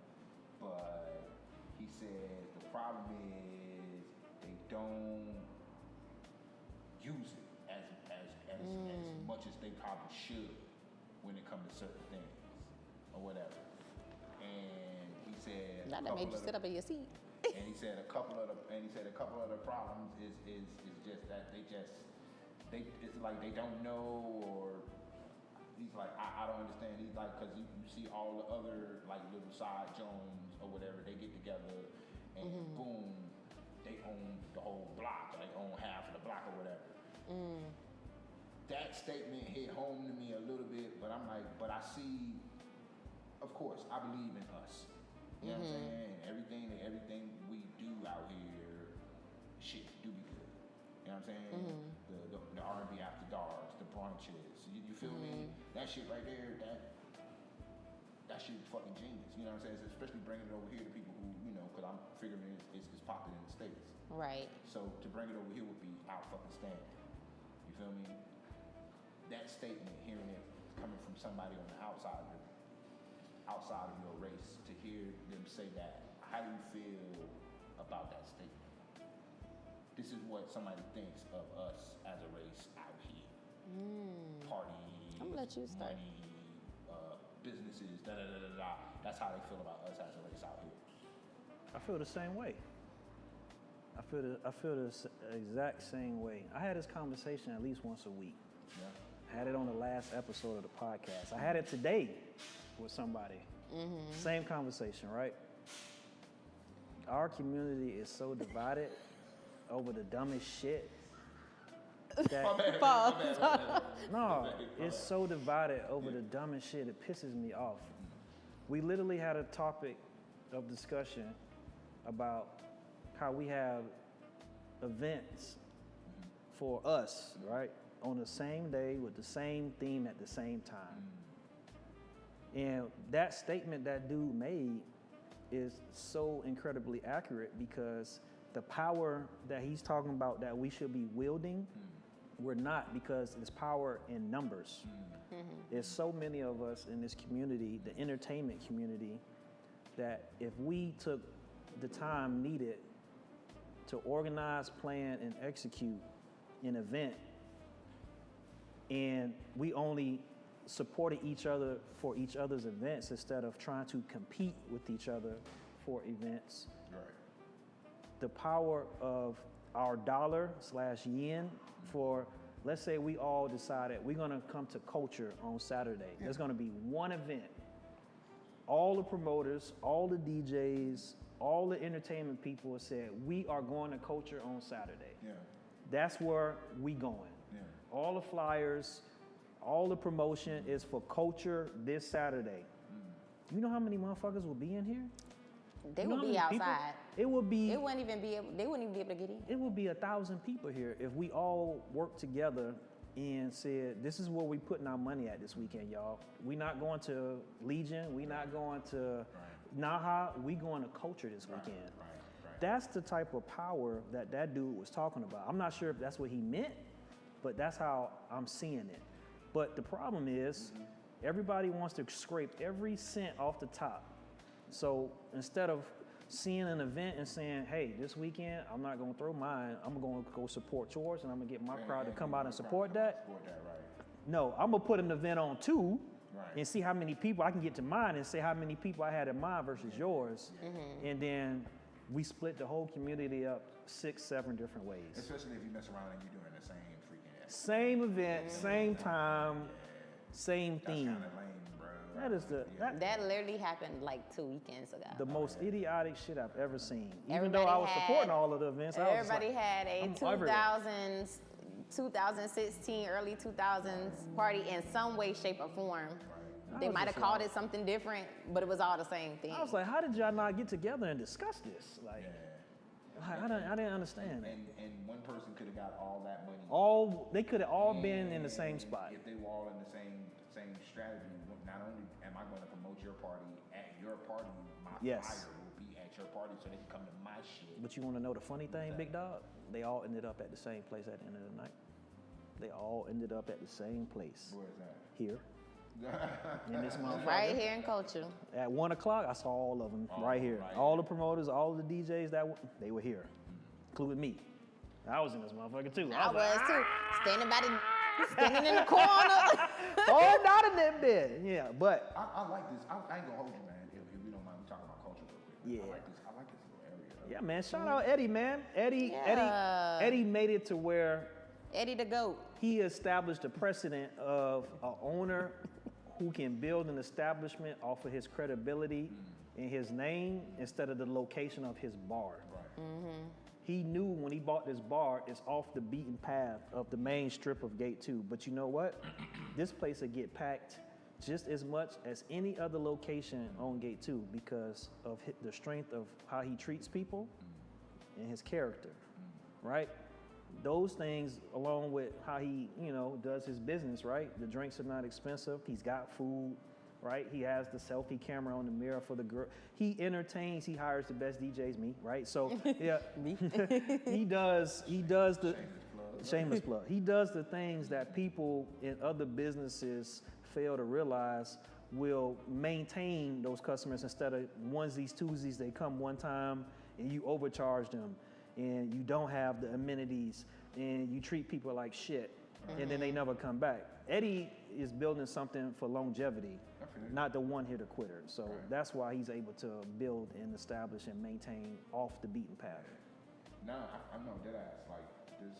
But he says the problem is they don't use it as much as they probably should when it comes to certain things or whatever. And he said Not that made you sit up in your seat. and he said a couple of the problems is just that it's like they don't know, or he's like I don't understand. He's like, because you see all the other like little side Jones or whatever, they get together and boom, they own the whole block, or they own half of the block or whatever. That statement hit home to me a little bit, but I'm like, but I see, of course, I believe in us. You know what I'm saying? Everything we do out here, shit, do be good. You know what I'm saying? The R&B after darks, the brunches. You feel me? That shit right there, that shit is fucking genius. You know what I'm saying? Especially bringing it over here to people who, you know, because I'm figuring it's popular in the States. Right. So to bring it over here would be out fucking standing. You feel me? That statement, hearing it coming from somebody on the outside of your race, to hear them say that, how do you feel about that statement? This is what somebody thinks of us as a race out here. Parties, I'm gonna let you start. money, businesses, da-da-da-da-da. That's how they feel about us as a race out here. I feel the same way. I feel the exact same way. I had this conversation at least once a week. Yeah. I had it on the last episode of the podcast. I had it today with somebody. Same conversation, right? Our community is so divided over the dumbest shit. No, it's so divided over the dumbest shit. It pisses me off. We literally had a topic of discussion about how we have events for us, right? On the same day with the same theme at the same time. And that statement that dude made is so incredibly accurate, because the power that he's talking about that we should be wielding, we're not, because it's power in numbers. There's so many of us in this community, the entertainment community, that if we took the time needed to organize, plan, and execute an event, and we only supported each other for each other's events instead of trying to compete with each other for events. Right. The power of our dollar/yen for, let's say we all decided we're gonna come to Kulture on Saturday. There's gonna be one event. All the promoters, all the DJs, all the entertainment people said, we are going to Kulture on Saturday. Yeah. That's where we going. Yeah. All the flyers, all the promotion is for Kulture this Saturday. You know how many motherfuckers will be in here? They You know would how be many people? outside. It would be. They wouldn't even be able to get in. It would be 1,000 people here if we all worked together and said, this is where we putting our money at this weekend, y'all. We not going to Legion. We not going to Naha. We going to Kulture this weekend. Right. That's the type of power that dude was talking about. I'm not sure if that's what he meant, but that's how I'm seeing it. But the problem is, everybody wants to scrape every cent off the top. So instead of seeing an event and saying, hey, this weekend, I'm not gonna throw mine, I'm gonna go support yours, and I'm gonna get my crowd to come out and support that. No, I'm gonna put an event on too, and see how many people I can get to mine, and say how many people I had in mine versus yours. And then we split the whole community up 6, 7 different ways. Especially if you mess around and you're doing the same freaking ass. Same event, same time, same theme. That's kind of lame, bro. That is That literally happened like 2 weekends ago. the most idiotic shit I've ever seen. Even Everybody though I was had- supporting all of the events, I was just Everybody like, had a I'm over it. 2016, early 2000s party in some way, shape, or form. I They was might have just called like- it something different, but it was all the same thing. I was like, how did y'all not get together and discuss this? Like, I didn't understand it. And one person could have got all that money. They could have all been in the same spot. If they were all in the same same strategy. Not only am I going to promote your party at your party, my Yes. flyer will be at your party so they can come to my shit. But you want to know the funny thing, big dog? They all ended up at the same place at the end of the night. They all ended up at the same place. Where is that? Here. In this motherfucker. Right here in Culture. At 1 o'clock, I saw all of them right here. right all here. the promoters, all the DJs they were here, including me. I was in this motherfucker too. I was too. Standing in the corner. Oh, not in that bed. Yeah, but I like this. I ain't gonna hold you, man. If you don't mind me talking about culture real quick. Yeah. I like this little area. yeah, man. Shout out Eddie, man. Yeah. Eddie made it to where Eddie the GOAT. he established a precedent of an owner who can build an establishment off of his credibility and his name instead of the location of his bar. Right. He knew when he bought this bar, it's off the beaten path of the main strip of Gate 2. But you know what? This place will get packed just as much as any other location on Gate 2 because of the strength of how he treats people and his character, right? Those things, along with how he, does his business, right? The drinks are not expensive. He's got food, right? He has the selfie camera on the mirror for the girl. He entertains. He hires the best DJs, me, right? So yeah, Me. he does the shameless plug. He does the things that people in other businesses fail to realize will maintain those customers instead of onesies, twosies. They come one time and you overcharge them, and you don't have the amenities, and you treat people like shit, and then they never come back. Eddie is building something for longevity, not the one-hitter quitter. So that's why he's able to build and establish and maintain off the beaten path. Now I know that ass like this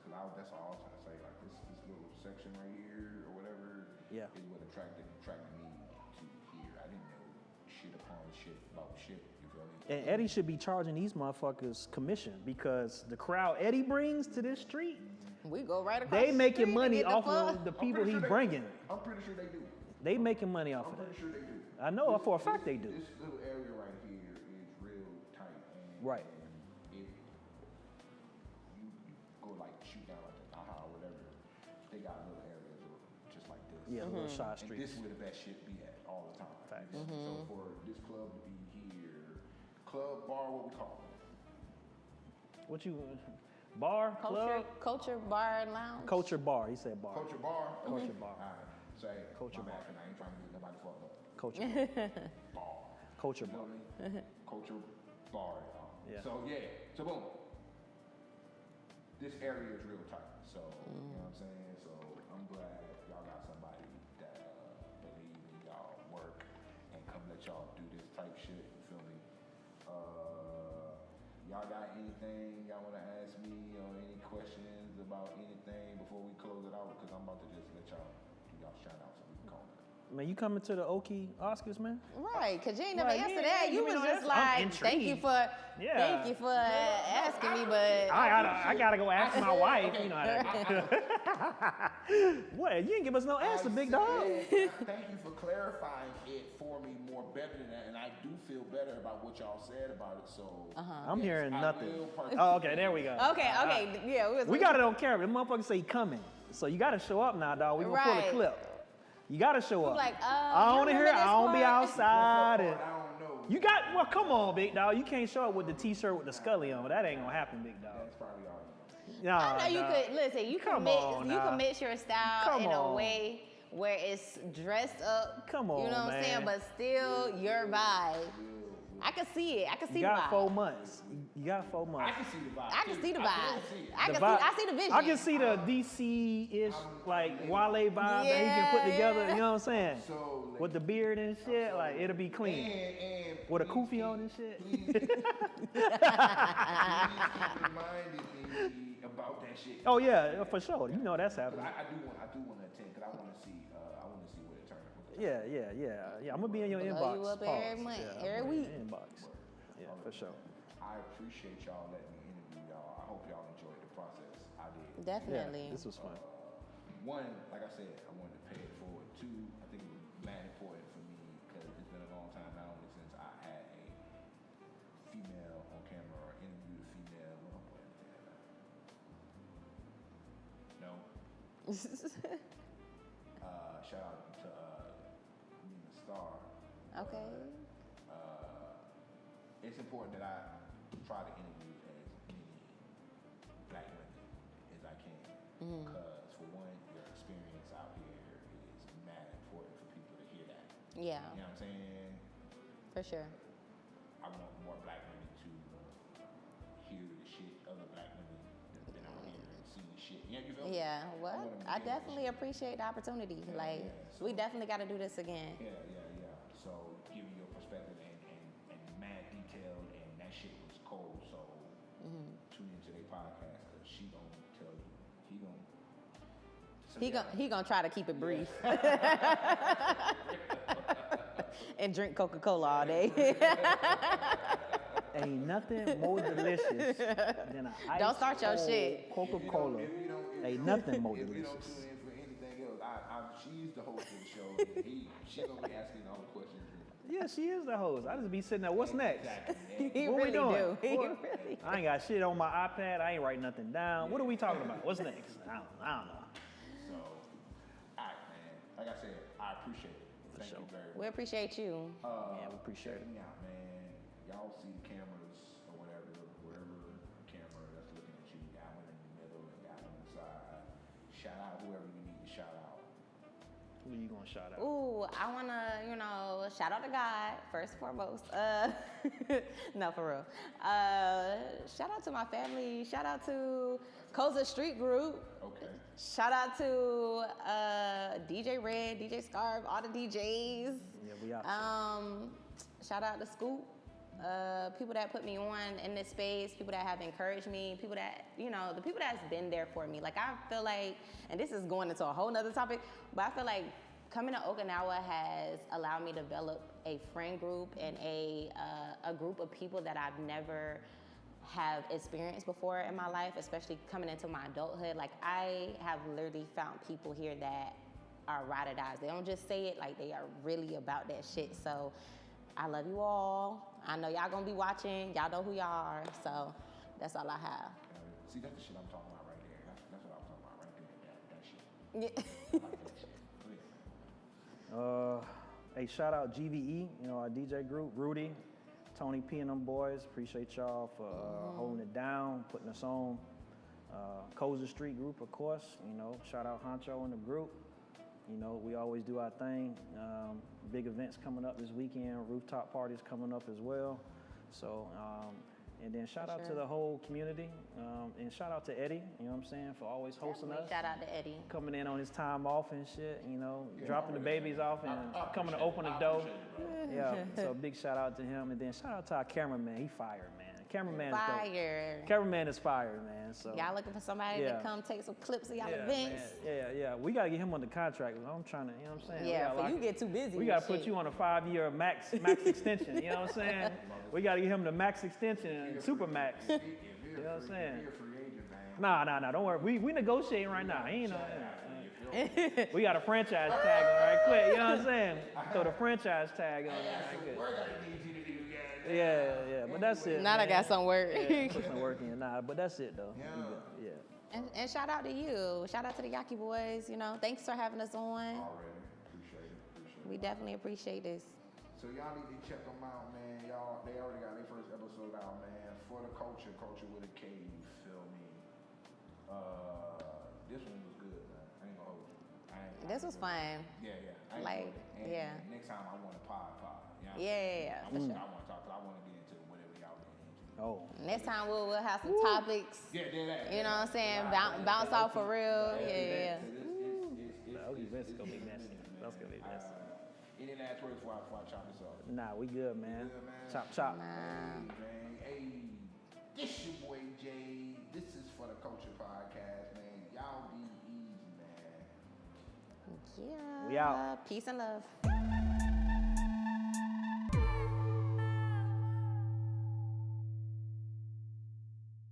because that's all I was trying to say. Like this little section right here or whatever. Yeah. Is what attracted me to here. I didn't know shit upon shit about shit. You feel me? And Eddie should be charging these motherfuckers commission because the crowd Eddie brings to this street, We go right across they the making street money to get the off fuck. of the I'm people pretty he sure bringing. I'm pretty sure they do. They making money off I'm of that. pretty sure they do. I know for a fact they do. This little area right here is real tight. And, Right. And if you go like shoot down like the Naha or whatever, they got little areas just like this. Yeah, little side And streets. this is where the best shit be at all the time. Facts. So for this club to be here, club, bar, what we call it? What you, bar, club, Culture Bar and Lounge. culture bar. He said bar. Culture bar? Culture bar. All right. Say, Culture my bar. bad, 'cause I ain't trying to get nobody fucked up. Culture bar. Bar. Culture You know bar. what I mean? Culture bar, y'all. Yeah. So yeah, so boom. This area is real tight. So you know what I'm saying? So I'm glad y'all got somebody that believe in y'all work and come let y'all do this type shit. You feel me? Y'all got anything y'all wanna ask me or any questions about anything before we close it out? Cause I'm about to just let y'all do y'all shout outs so we can call it. Man, you coming to the Okie Oscars, man? Right, because you ain't never Right, answered yeah, that. yeah, You give me was no just answer. I'm like, thank you intrigued. for Yeah. thank you for asking me, but I gotta go ask my wife. You know how that. What? You didn't give us no answer, big dog. Thank you for clarifying it for me more better than that, and I do feel better about what y'all said about it. So I'm hearing I nothing. will Oh, okay, there we go. okay, yeah, We got it on camera. The motherfucker say he coming. So you gotta show up now, dog. We gonna pull a Right. clip. You gotta show up. like, I you don't hear. remember I this don't be part? outside. I And don't know. you got. Well, come on, big dog. You can't show up with the T-shirt with the Scully on. That ain't gonna happen, big dog. That's probably all you Nah, I know you dog. could listen. You Come commit. on, You nah. commit your style Come in on. a way where it's dressed up. Come You on, know what I'm saying? man. But still your vibe. I can see it. I can see You the got vibe. 4 months. You got 4 months. I can see the vibe. I can too. see the I vibe. can see it. I The can vibe- see. I see the vision. I can see the DC-ish, like Wale vibe that he can put Yeah, together. yeah. You know what I'm saying? So With the beard and shit, like it'll be clean. and With a please kufi on and shit. Please reminded me about that shit. Oh yeah, for sure. You know that's 'Cause happening. I do want to attend because I want to see what it turns out. Yeah. I'm gonna be in your Blow inbox. you up Pause. every month, Yeah, every I'm gonna be in week. your Inbox. Yeah, for sure. I appreciate y'all letting me interview y'all. I hope y'all enjoyed the process. I did. Definitely. Yeah, this was fun. One, like I said, I wanted to pay it forward. Two, I think it was mad important for me because it's been a long time, not only since I had a female on camera or interviewed a female. No. shout out to Nina Star. Okay. It's important that I try to interview as many black women as I can. Because for one, your experience out here is mad important for people to hear that. Yeah. You know what I'm saying? For sure. I want more black women to hear the shit other black women that have been out here and seen shit. Yeah, you feel me? Yeah, well, want them to I hear that definitely shit. appreciate the opportunity. Yeah, like, yeah. we definitely got to do this again. Yeah. So giving your perspective and mad detailed, and that shit was cold. So tune into their podcast because she gonna tell you, He gonna try to keep it brief. And drink Coca-Cola all day. Ain't nothing more delicious than an ice Don't start your cold shit. Coca-Cola. Ain't nothing more delicious. If you don't tune in for anything else, she's the host of the show. She's gonna be asking all the questions. Yeah, she is the host. I just be sitting there. What's next? He What we really doing? do. He What? really I ain't got shit on my iPad. I ain't writing nothing down. What are we talking about? What's next? I don't know. So, all right, man. Like I said, I appreciate it. Thank you very much. We appreciate you. Yeah, we appreciate check it. me out, man. Y'all see the cameras or whatever camera that's looking at you. Got one in the middle and got one on the side. Shout out whoever you need to shout out. Who you gonna shout out? Ooh, I wanna, shout out to God first and foremost. No, for real. Shout out to my family. Shout out to Kulture Street Group. Okay. Shout out to DJ Red, DJ Scarf, all the DJs. Yeah, we out. Shout out to Scoop. People that put me on in this space, people that have encouraged me, people that, the people that's been there for me. Like, I feel like, and this is going into a whole nother topic, but I feel like coming to Okinawa has allowed me to develop a friend group and a group of people that I've never have experienced before in my life, especially coming into my adulthood. Like, I have literally found people here that are ride or dies. They don't just say it, like, they are really about that shit. So I love you all. I know y'all gonna be watching. Y'all know who y'all are. So that's all I have. See, that's the shit I'm talking about right there. That's what I'm talking about right there. That shit. Yeah. I like that shit. Go ahead. Hey, shout out GVE, our DJ group, Rudy, Tony P and them boys. Appreciate y'all for holding it down, putting us on. Kulture Street Group, of course. Shout out Honcho and the group. We always do our thing. Big events coming up this weekend. Rooftop parties coming up as well. So, and then shout out to the whole community. And shout out to Eddie, for always hosting us. Shout out to Eddie. Coming in on his time off and shit, dropping the babies off and coming to open the door. Yeah, so big shout out to him. And then shout out to our cameraman. He fired, man. Cameraman Fire. is dope. Cameraman is fired, man. So Y'all looking for somebody to come take some clips of y'all events? Man. Yeah. We gotta get him on the contract. I'm trying to, what I'm saying? Yeah, for you get too busy. We gotta put you on a 5-year max extension. You know what I'm saying? We gotta get him the max extension, super max. You know what I'm saying? Nah. Don't worry. We negotiating right now. We got a franchise tag on right quick. You know what I'm saying? Throw the franchise tag on there right quick. Yeah. But that's it. Now I got some work. Yeah, put some work in. But that's it though. Yeah. And shout out to you. Shout out to the Yakiboyz. Thanks for having us on. Already. Appreciate it. We definitely appreciate this. So y'all need to check them out, man. They already got their first episode out, man. For the culture with a K, you feel me? This one was good, man. I ain't gonna hold you. This was fun. Yeah. Next time I want a pod. Yeah, for sure. I want to talk, but I want to get into whatever y'all get into. Oh. Next time we'll have some topics. Yeah. You know what I'm saying? Bounce off for real. Yeah. That's gonna be messy. That's gonna be messy. Any last words before I chop this off? Nah, we good, man. Good, man. Chop. Hey, this your boy Jay. This is for the Culture Podcast, man. Y'all be easy, man. Yeah. We out. Peace and love.